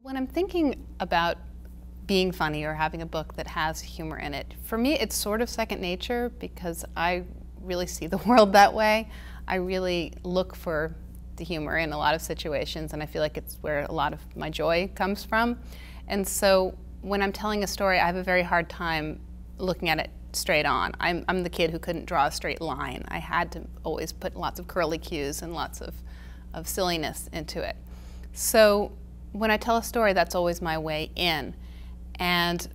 When I'm thinking about being funny or having a book that has humor in it, for me it's sort of second nature because I really see the world that way. I really look for the humor in a lot of situations, and I feel like it's where a lot of my joy comes from. And so when I'm telling a story, I have a very hard time looking at it straight on. I'm the kid who couldn't draw a straight line. I had to always put lots of curly cues and lots of silliness into it. So when I tell a story, that's always my way in. And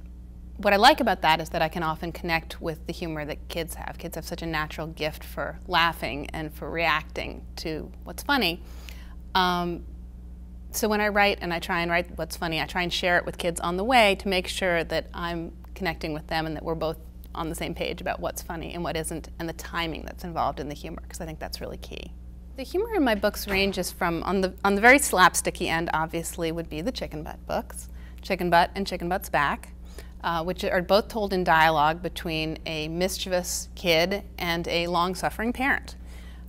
what I like about that is that I can often connect with the humor that kids have. Kids have such a natural gift for laughing and for reacting to what's funny. So when I write, and I try and write what's funny, I try and share it with kids on the way to make sure that I'm connecting with them and that we're both on the same page about what's funny and what isn't, and the timing that's involved in the humor, because I think that's really key. The humor in my books ranges from, on the very slapsticky end, obviously, would be the Chicken Butt books, Chicken Butt and Chicken Butt's Back, which are both told in dialogue between a mischievous kid and a long-suffering parent.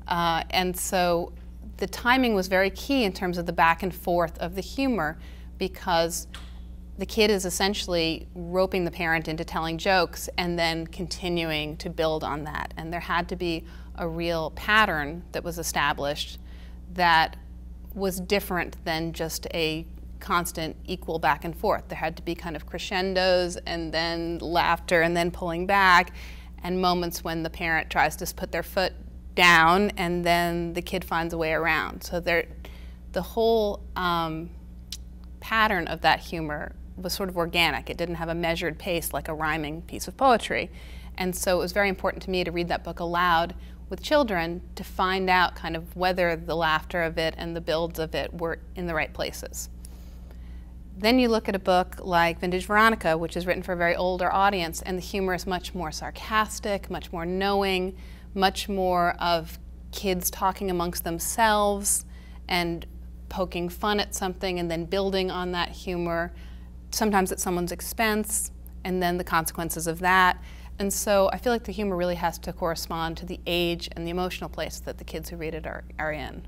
And so the timing was very key in terms of the back and forth of the humor, because the kid is essentially roping the parent into telling jokes and then continuing to build on that. And there had to be a real pattern that was established that was different than just a constant equal back and forth. There had to be kind of crescendos and then laughter and then pulling back, and moments when the parent tries to put their foot down and then the kid finds a way around. So the whole pattern of that humor was sort of organic. It didn't have a measured pace like a rhyming piece of poetry. And so it was very important to me to read that book aloud with children to find out kind of whether the laughter of it and the builds of it were in the right places. Then you look at a book like Vintage Veronica, which is written for a very older audience, and the humor is much more sarcastic, much more knowing, much more of kids talking amongst themselves and poking fun at something and then building on that humor, sometimes at someone's expense, and then the consequences of that. And so I feel like the humor really has to correspond to the age and the emotional place that the kids who read it are in.